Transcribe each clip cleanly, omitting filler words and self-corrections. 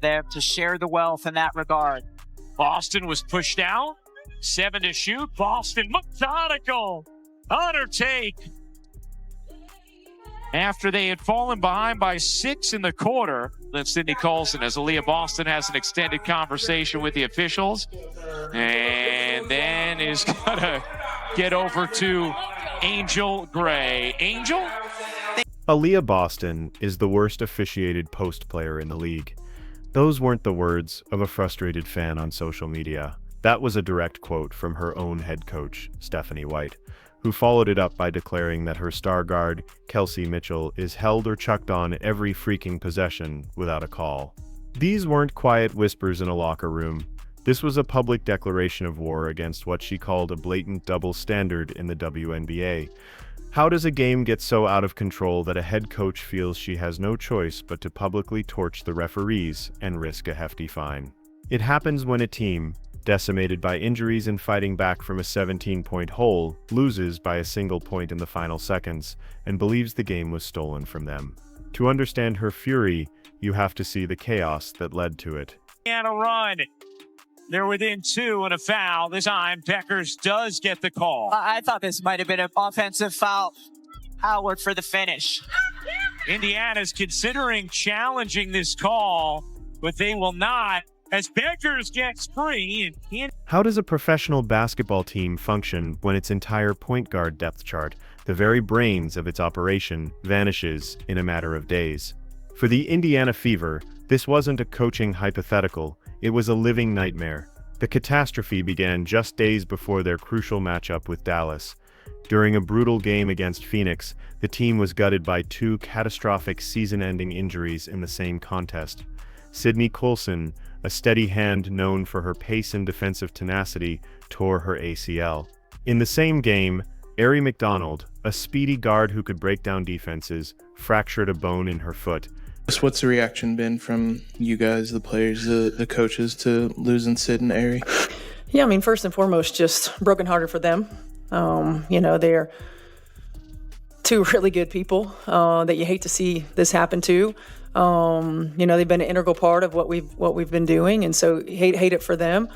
there to share the wealth in that regard. Boston was pushed out. 7 to shoot. Boston methodical on her take. After they had fallen behind by 6 in the quarter, then Sydney Colson, as Aliyah Boston has an extended conversation with the officials, and then is going to get over to Angel Gray. Angel? Aliyah Boston is the worst officiated post player in the league. Those weren't the words of a frustrated fan on social media. That was a direct quote from her own head coach, Stephanie White, who followed it up by declaring that her star guard, Kelsey Mitchell, is held or chucked on every freaking possession without a call. These weren't quiet whispers in a locker room. This was a public declaration of war against what she called a blatant double standard in the WNBA. How does a game get so out of control that a head coach feels she has no choice but to publicly torch the referees and risk a hefty fine? It happens when a team, decimated by injuries and fighting back from a 17-point hole, loses by a single point in the final seconds and believes the game was stolen from them. To understand her fury, you have to see the chaos that led to it. And a run. They're within 2 and a foul. This time, Peckers does get the call. I thought this might have been an offensive foul. Howard for the finish. Indiana's considering challenging this call, but they will not, as Peckers gets free. How does a professional basketball team function when its entire point guard depth chart, the very brains of its operation, vanishes in a matter of days? For the Indiana Fever, this wasn't a coaching hypothetical, it was a living nightmare. The catastrophe began just days before their crucial matchup with Dallas. During a brutal game against Phoenix, the team was gutted by 2 catastrophic season-ending injuries in the same contest. Sydney Colson, a steady hand known for her pace and defensive tenacity, tore her ACL. In the same game, Aari McDonald, a speedy guard who could break down defenses, fractured a bone in her foot. What's the reaction been from you guys, the players, the coaches, to losing Sid and Aari? Yeah, I mean, first and foremost, just brokenhearted for them. They're 2 really good people that you hate to see this happen to. They've been an integral part of what we've been doing, and so hate it for them.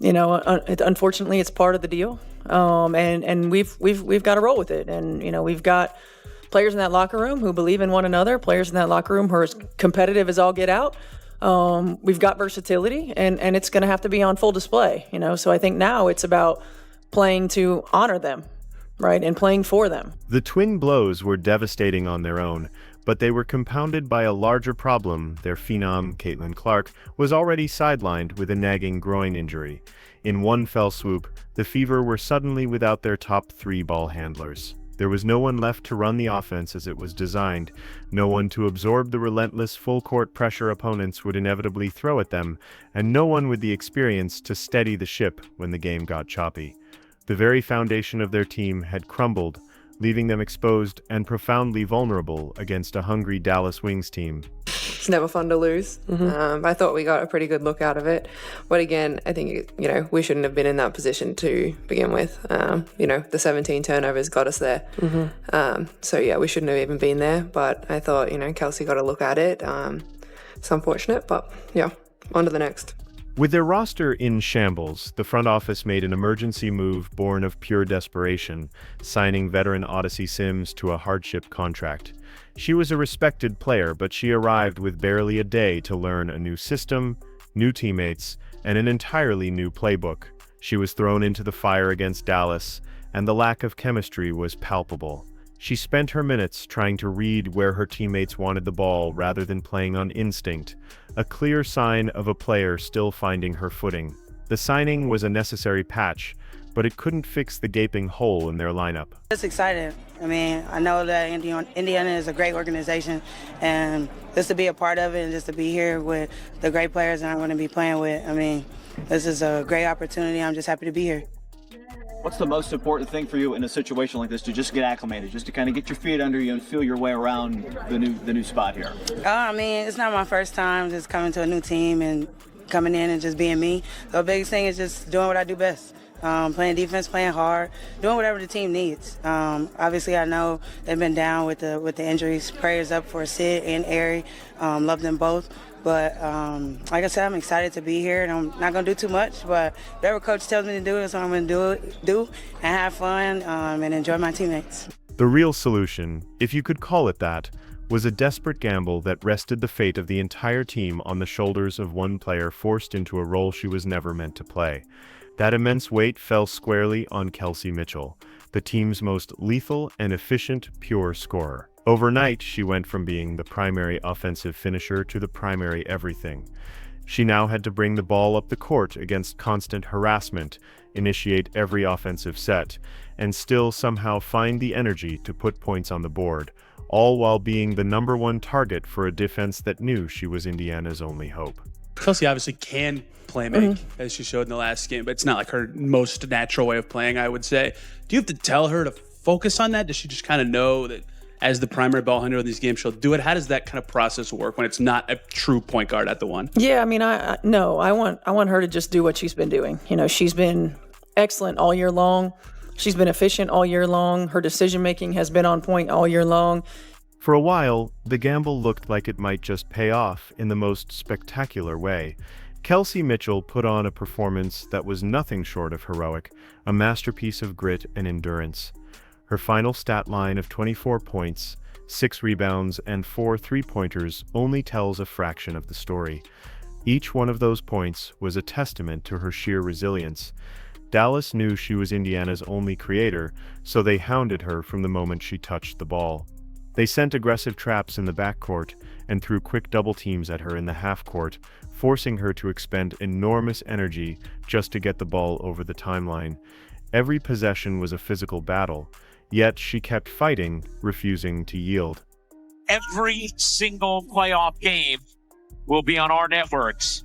Unfortunately, it's part of the deal, and we've got to roll with it. And we've got players in that locker room who believe in one another, players in that locker room who are as competitive as all get out. We've got versatility, and it's going to have to be on full display. So I think now it's about playing to honor them, right, and playing for them. The twin blows were devastating on their own, but they were compounded by a larger problem. Their phenom, Caitlin Clark, was already sidelined with a nagging groin injury. In one fell swoop, the Fever were suddenly without their top 3 ball handlers. There was no one left to run the offense as it was designed, no one to absorb the relentless full-court pressure opponents would inevitably throw at them, and no one with the experience to steady the ship when the game got choppy. The very foundation of their team had crumbled, leaving them exposed and profoundly vulnerable against a hungry Dallas Wings team. It's never fun to lose. I thought we got a pretty good look out of it. But again, I think, we shouldn't have been in that position to begin with. The 17 turnovers got us there. We shouldn't have even been there. But I thought, Kelsey got a look at it. It's unfortunate, but yeah, on to the next. With their roster in shambles, the front office made an emergency move born of pure desperation, signing veteran Odyssey Sims to a hardship contract. She was a respected player, but she arrived with barely a day to learn a new system, new teammates, and an entirely new playbook. She was thrown into the fire against Dallas, and the lack of chemistry was palpable. She spent her minutes trying to read where her teammates wanted the ball rather than playing on instinct, a clear sign of a player still finding her footing. The signing was a necessary patch, but it couldn't fix the gaping hole in their lineup. Just excited. I know that Indiana is a great organization, and just to be a part of it and just to be here with the great players that I'm going to be playing with, this is a great opportunity. I'm just happy to be here. What's the most important thing for you in a situation like this to just get acclimated, just to kind of get your feet under you and feel your way around the new spot here? It's not my first time just coming to a new team and coming in and just being me. The biggest thing is just doing what I do best. playing defense, playing hard, doing whatever the team needs. Obviously, I know they've been down with the injuries. Prayers up for Sid and Ari. Love them both. But like I said, I'm excited to be here, and I'm not going to do too much. But whatever coach tells me to do, that's what I'm going to do and have fun and enjoy my teammates. The real solution, if you could call it that, was a desperate gamble that rested the fate of the entire team on the shoulders of one player forced into a role she was never meant to play. That immense weight fell squarely on Kelsey Mitchell, the team's most lethal and efficient pure scorer. Overnight, she went from being the primary offensive finisher to the primary everything. She now had to bring the ball up the court against constant harassment, initiate every offensive set, and still somehow find the energy to put points on the board, all while being the #1 target for a defense that knew she was Indiana's only hope. Kelsey obviously can play make, as she showed in the last game, but it's not like her most natural way of playing, I would say. Do you have to tell her to focus on that? Does she just kind of know that as the primary ball handler in these games, she'll do it? How does that kind of process work when it's not a true point guard at the one? Yeah, I mean, I want her to just do what she's been doing. You know, she's been excellent all year long. She's been efficient all year long. Her decision-making has been on point all year long. For a while, the gamble looked like it might just pay off in the most spectacular way. Kelsey Mitchell put on a performance that was nothing short of heroic, a masterpiece of grit and endurance. Her final stat line of 24 points, 6 rebounds, and 4 three-pointers only tells a fraction of the story. Each one of those points was a testament to her sheer resilience. Dallas knew she was Indiana's only creator, so they hounded her from the moment she touched the ball. They sent aggressive traps in the backcourt and threw quick double teams at her in the half-court, forcing her to expend enormous energy just to get the ball over the timeline. Every possession was a physical battle, yet she kept fighting, refusing to yield. Every single playoff game will be on our networks.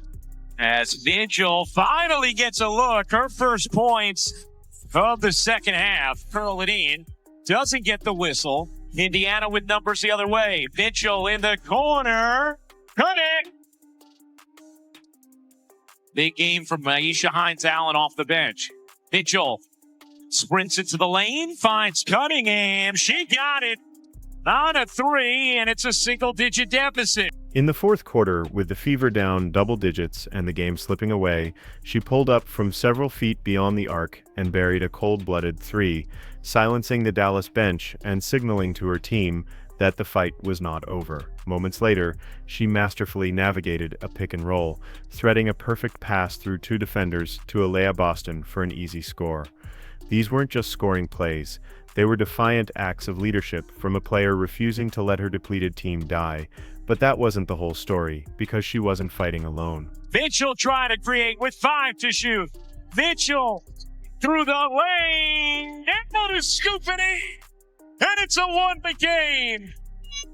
As Mitchell finally gets a look, her first points of the second half. Curl it in, doesn't get the whistle. Indiana with numbers the other way. Mitchell in the corner. Cutting. Big game from Aisha Hines-Allen off the bench. Mitchell sprints into the lane, finds Cunningham. She got it. On a 3, and it's a single-digit deficit. In the fourth quarter, with the Fever down double digits and the game slipping away, she pulled up from several feet beyond the arc and buried a cold-blooded 3, silencing the Dallas bench and signaling to her team that the fight was not over. Moments later, she masterfully navigated a pick and roll, threading a perfect pass through 2 defenders to Aliyah Boston for an easy score. These weren't just scoring plays. They were defiant acts of leadership from a player refusing to let her depleted team die. But that wasn't the whole story, because she wasn't fighting alone. Mitchell trying to create with 5 to shoot. Mitchell through the lane. Able to scoop it in. And it's a 1 game.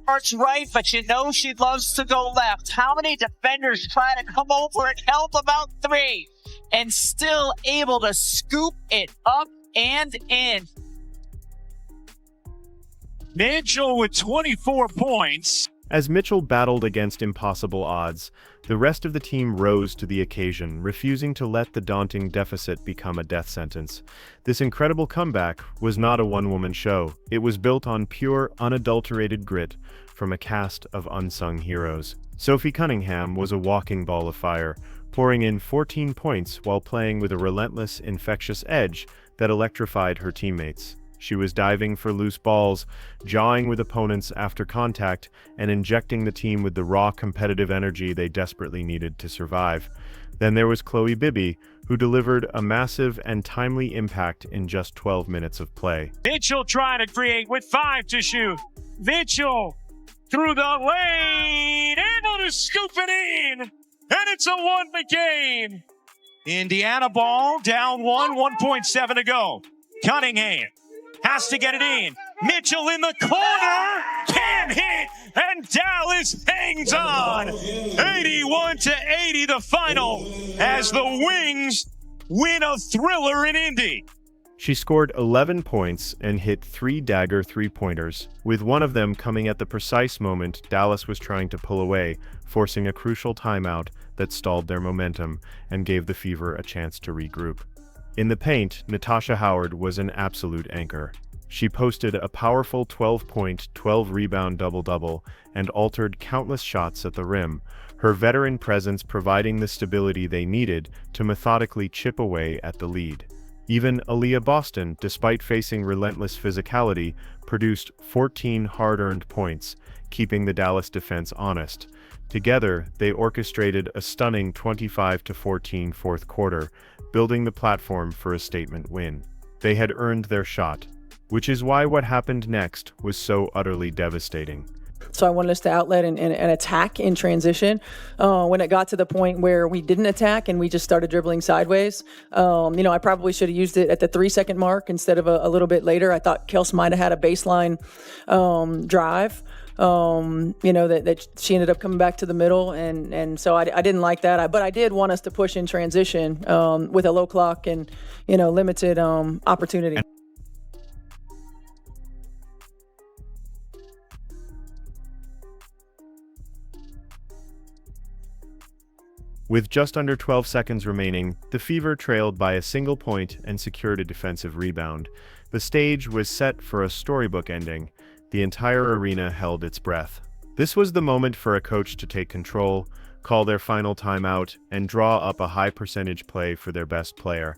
Art's right, but you know she loves to go left. How many defenders try to come over and help about 3 and still able to scoop it up and in? Mitchell with 24 points. As Mitchell battled against impossible odds, the rest of the team rose to the occasion, refusing to let the daunting deficit become a death sentence. This incredible comeback was not a one-woman show. It was built on pure, unadulterated grit from a cast of unsung heroes. Sophie Cunningham was a walking ball of fire, pouring in 14 points while playing with a relentless, infectious edge that electrified her teammates. She was diving for loose balls, jawing with opponents after contact, and injecting the team with the raw competitive energy they desperately needed to survive. Then there was Chloe Bibby, who delivered a massive and timely impact in just 12 minutes of play. Mitchell trying to create with 5 to shoot. Mitchell through the lane, able to scoop it in, and it's a 1 game. Indiana ball down 1.7 to go. Cunningham has to get it in. Mitchell in the corner, can hit, and Dallas hangs on. 81-80 the final as the Wings win a thriller in Indy. She scored 11 points and hit 3 dagger three-pointers, with one of them coming at the precise moment Dallas was trying to pull away, forcing a crucial timeout that stalled their momentum and gave the Fever a chance to regroup. In the paint, Natasha Howard was an absolute anchor. She posted a powerful 12-point, 12-rebound double-double and altered countless shots at the rim, her veteran presence providing the stability they needed to methodically chip away at the lead. Even Aliyah Boston, despite facing relentless physicality, produced 14 hard-earned points, keeping the Dallas defense honest. Together, they orchestrated a stunning 25-14 fourth quarter, building the platform for a statement win. They had earned their shot, which is why what happened next was so utterly devastating. So I wanted us to outlet and attack in transition. When it got to the point where we didn't attack and we just started dribbling sideways, I probably should have used it at the 3-second mark instead of a little bit later. I thought Kels might have had a baseline drive, that she ended up coming back to the middle. And so I didn't like that. But I did want us to push in transition with a low clock and, limited opportunity. With just under 12 seconds remaining, the Fever trailed by a single point and secured a defensive rebound. The stage was set for a storybook ending. The entire arena held its breath. This was the moment for a coach to take control, call their final timeout, and draw up a high-percentage play for their best player.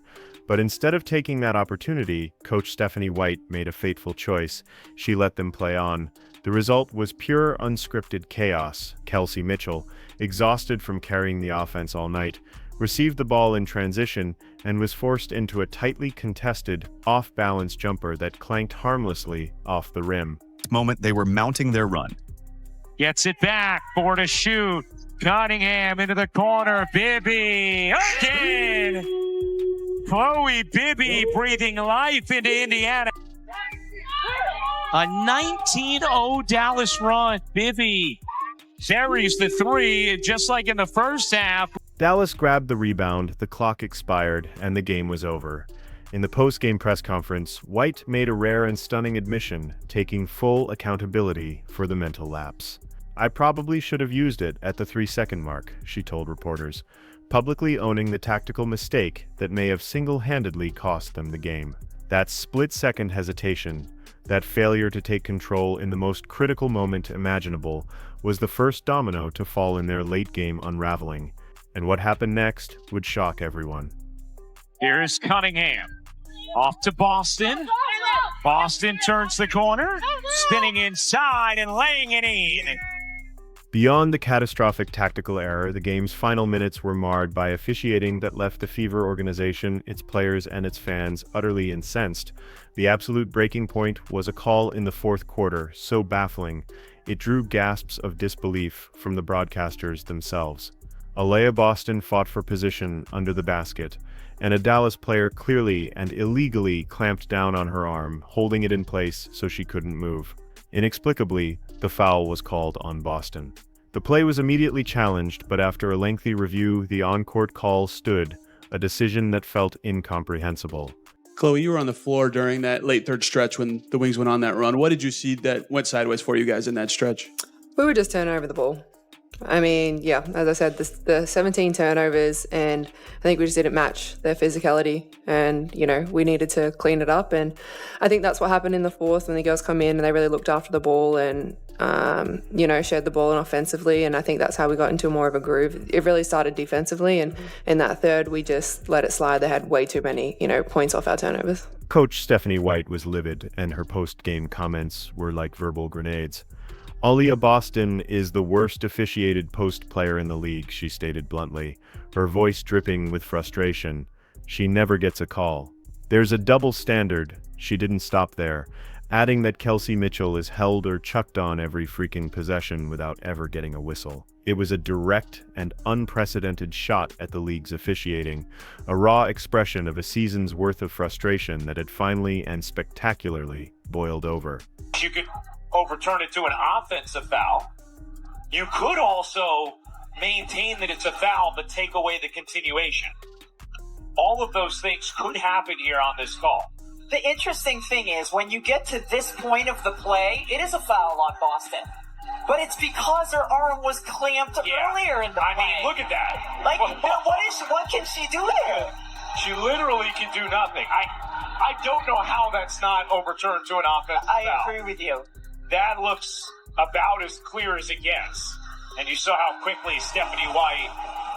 But instead of taking that opportunity, Coach Stephanie White made a fateful choice. She let them play on. The result was pure unscripted chaos. Kelsey Mitchell, exhausted from carrying the offense all night, received the ball in transition and was forced into a tightly contested, off-balance jumper that clanked harmlessly off the rim. Moment they were mounting their run. Gets it back for to shoot. Cunningham into the corner. Bibby again. Chloe Bibby breathing life into Indiana. A 19-0 Dallas run. Bibby buries the three, just like in the first half. Dallas grabbed the rebound, the clock expired, and the game was over. In the post-game press conference, White made a rare and stunning admission, taking full accountability for the mental lapse. "I probably should have used it at the 3-second mark," she told reporters, publicly owning the tactical mistake that may have single-handedly cost them the game. That split-second hesitation, that failure to take control in the most critical moment imaginable, was the first domino to fall in their late-game unraveling. And what happened next would shock everyone. Here's Cunningham. Off to Boston. Boston turns the corner, spinning inside and laying it in. Beyond the catastrophic tactical error, the game's final minutes were marred by officiating that left the Fever organization, its players, and its fans utterly incensed. The absolute breaking point was a call in the fourth quarter, so baffling, it drew gasps of disbelief from the broadcasters themselves. Aliyah Boston fought for position under the basket, and a Dallas player clearly and illegally clamped down on her arm, holding it in place so she couldn't move. Inexplicably, the foul was called on Boston. The play was immediately challenged, but after a lengthy review, the on-court call stood, a decision that felt incomprehensible. Chloe, you were on the floor during that late third stretch when the Wings went on that run. What did you see that went sideways for you guys in that stretch? We were just turning over the ball. I mean, yeah, as I said, the 17 turnovers, and I think we just didn't match their physicality, and, we needed to clean it up, and I think that's what happened in the fourth when the girls come in and they really looked after the ball and, shared the ball in offensively, and I think that's how we got into more of a groove. It really started defensively, and in that third, we just let it slide. They had way too many, points off our turnovers. Coach Stephanie White was livid, and her post-game comments were like verbal grenades. Aliyah Boston is the worst officiated post player in the league, she stated bluntly, her voice dripping with frustration. She never gets a call. There's a double standard. She didn't stop there, adding that Kelsey Mitchell is held or chucked on every freaking possession without ever getting a whistle. It was a direct and unprecedented shot at the league's officiating, a raw expression of a season's worth of frustration that had finally and spectacularly boiled over. You could overturn it to an offensive foul. You could also maintain that it's a foul but take away the continuation. All of those things could happen here on this call. The interesting thing is when you get to this point of the play, it is a foul on Boston. But it's because her arm was clamped earlier in the play. I mean, look at that. What can she do there? She literally can do nothing. I don't know how that's not overturned to an offensive foul. I agree with you. That looks about as clear as it gets. And you saw how quickly Stephanie White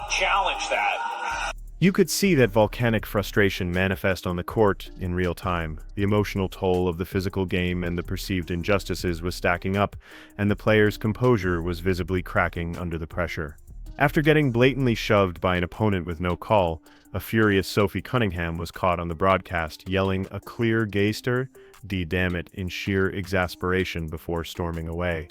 challenged that. You could see that volcanic frustration manifest on the court in real time. The emotional toll of the physical game and the perceived injustices was stacking up, and the players' composure was visibly cracking under the pressure. After getting blatantly shoved by an opponent with no call, a furious Sophie Cunningham was caught on the broadcast yelling a clear gayster, damn it, in sheer exasperation before storming away.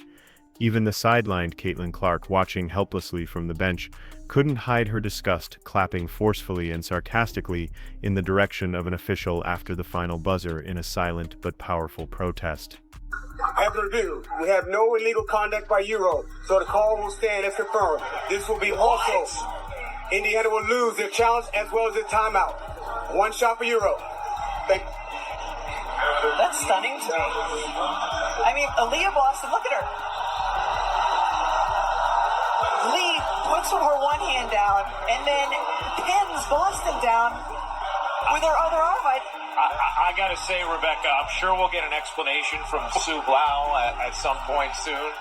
Even the sidelined Caitlin Clark, watching helplessly from the bench, couldn't hide her disgust, clapping forcefully and sarcastically in the direction of an official after the final buzzer in a silent but powerful protest. After review, we have no illegal conduct by Euro, so the call will stand as confirmed. This will be also. Indiana will lose their challenge as well as their timeout. One shot for Euro. Thank you. That's stunning to me. I mean, Aliyah Boston, look at her. Lee puts her one hand down and then pins Boston down with her other arm. I gotta say, Rebecca, I'm sure we'll get an explanation from Sue Blau at some point soon.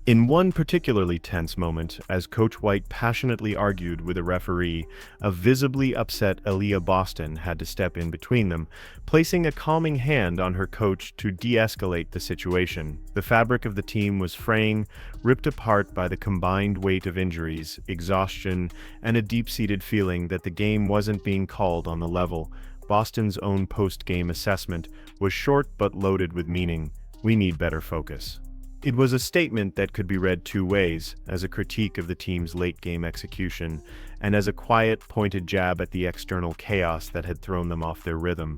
In one particularly tense moment, as Coach White passionately argued with a referee, a visibly upset Aliyah Boston had to step in between them, placing a calming hand on her coach to de-escalate the situation. The fabric of the team was fraying, ripped apart by the combined weight of injuries, exhaustion, and a deep-seated feeling that the game wasn't being called on the level. Boston's own post-game assessment was short but loaded with meaning. We need better focus. It was a statement that could be read two ways, as a critique of the team's late-game execution, and as a quiet, pointed jab at the external chaos that had thrown them off their rhythm.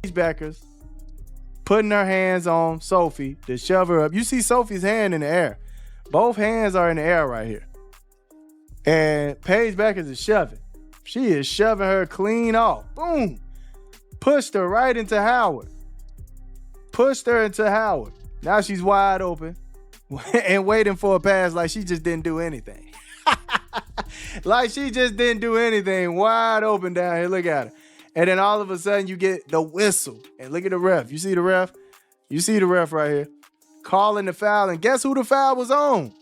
These backers putting her hands on Sophie to shove her up. You see Sophie's hand in the air. Both hands are in the air right here. And Paige Beckers is shoving. She is shoving her clean off. Boom. Pushed her right into Howard. Pushed her into Howard. Now she's wide open and waiting for a pass like she just didn't do anything. Like she just didn't do anything. Wide open down here. Look at her. And then all of a sudden you get the whistle. And look at the ref. You see the ref? You see the ref right here. Calling the foul. And guess who the foul was on?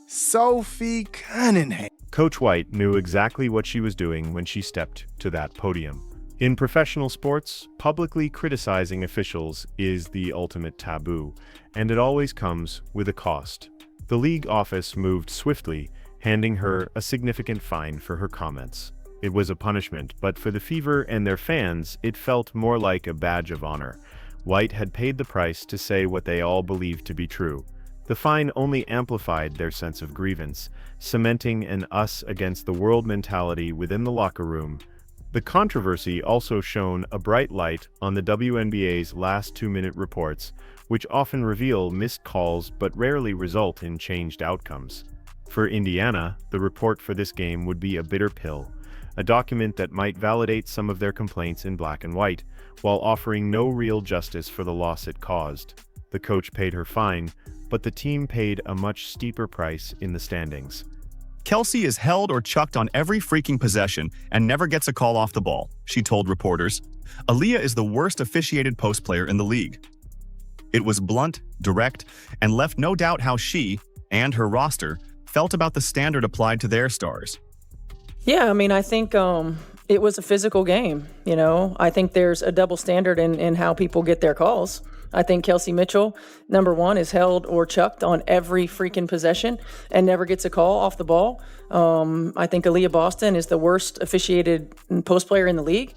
Sophie Cunningham. Coach White knew exactly what she was doing when she stepped to that podium. In professional sports, publicly criticizing officials is the ultimate taboo, and it always comes with a cost. The league office moved swiftly, handing her a significant fine for her comments. It was a punishment, but for the Fever and their fans, it felt more like a badge of honor. White had paid the price to say what they all believed to be true. The fine only amplified their sense of grievance, cementing an us against the world mentality within the locker room. The controversy also shone a bright light on the WNBA's last 2-minute reports, which often reveal missed calls but rarely result in changed outcomes. For Indiana, the report for this game would be a bitter pill, a document that might validate some of their complaints in black and white, while offering no real justice for the loss it caused. The coach paid her fine, but the team paid a much steeper price in the standings. Kelsey is held or chucked on every freaking possession and never gets a call off the ball, she told reporters. Aliyah is the worst officiated post player in the league. It was blunt, direct, and left no doubt how she, and her roster, felt about the standard applied to their stars. Yeah, I mean, I think it was a physical game, you know. I think there's a double standard in how people get their calls. I think Kelsey Mitchell, number one, is held or chucked on every freaking possession and never gets a call off the ball. I think Aliyah Boston is the worst officiated post player in the league.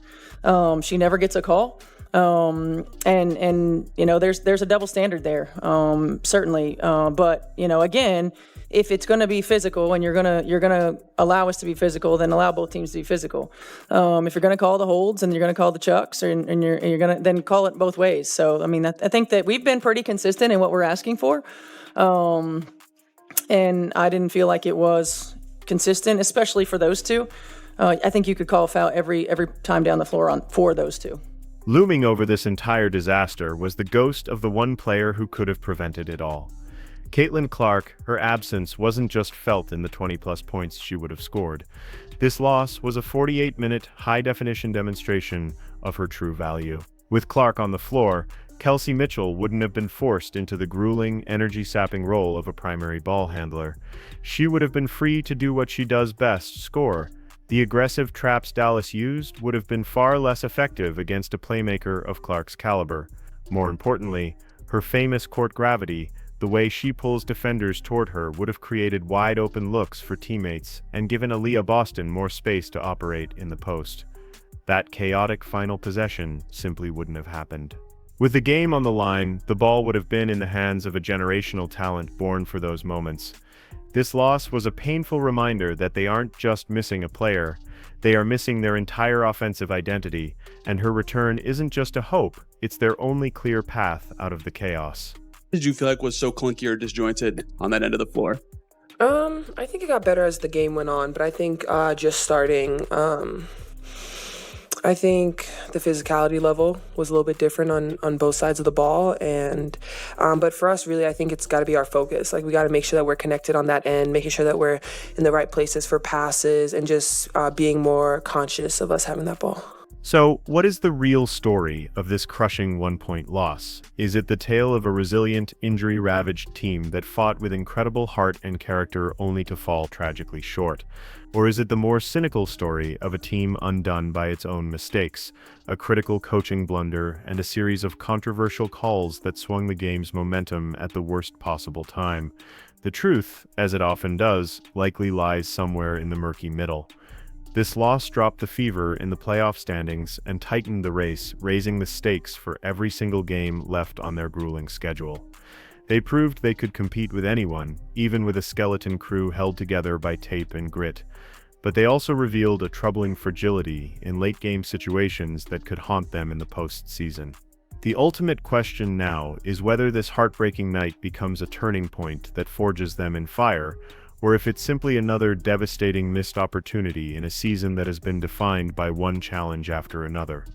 She never gets a call. And you know, there's a double standard there, certainly. But, you know, again, if it's going to be physical and you're gonna allow us to be physical, then allow both teams to be physical. If you're going to call the holds and you're going to call the chucks, and you're going to then call it both ways. So I mean, I think that we've been pretty consistent in what we're asking for, and I didn't feel like it was consistent, especially for those two. I think you could call a foul every time down the floor for those two. Looming over this entire disaster was the ghost of the one player who could have prevented it all. Caitlin Clark, her absence wasn't just felt in the 20-plus points she would have scored. This loss was a 48-minute, high-definition demonstration of her true value. With Clark on the floor, Kelsey Mitchell wouldn't have been forced into the grueling, energy-sapping role of a primary ball handler. She would have been free to do what she does best, score. The aggressive traps Dallas used would have been far less effective against a playmaker of Clark's caliber. More importantly, her famous court gravity, the way she pulls defenders toward her, would have created wide-open looks for teammates and given Aliyah Boston more space to operate in the post. That chaotic final possession simply wouldn't have happened. With the game on the line, the ball would have been in the hands of a generational talent born for those moments. This loss was a painful reminder that they aren't just missing a player, they are missing their entire offensive identity, and her return isn't just a hope, it's their only clear path out of the chaos. What did you feel like was so clunky or disjointed on that end of the floor? I think it got better as the game went on, but I think just starting, I think the physicality level was a little bit different on both sides of the ball, and but for us, really, I think it's got to be our focus. Like, we got to make sure that we're connected on that end, making sure that we're in the right places for passes, and just being more conscious of us having that ball. So, what is the real story of this crushing one-point loss? Is it the tale of a resilient, injury-ravaged team that fought with incredible heart and character only to fall tragically short? Or is it the more cynical story of a team undone by its own mistakes, a critical coaching blunder, and a series of controversial calls that swung the game's momentum at the worst possible time? The truth, as it often does, likely lies somewhere in the murky middle. This loss dropped the fever in the playoff standings and tightened the race, raising the stakes for every single game left on their grueling schedule. They proved they could compete with anyone, even with a skeleton crew held together by tape and grit. But they also revealed a troubling fragility in late-game situations that could haunt them in the postseason. The ultimate question now is whether this heartbreaking night becomes a turning point that forges them in fire, or if it's simply another devastating missed opportunity in a season that has been defined by one challenge after another.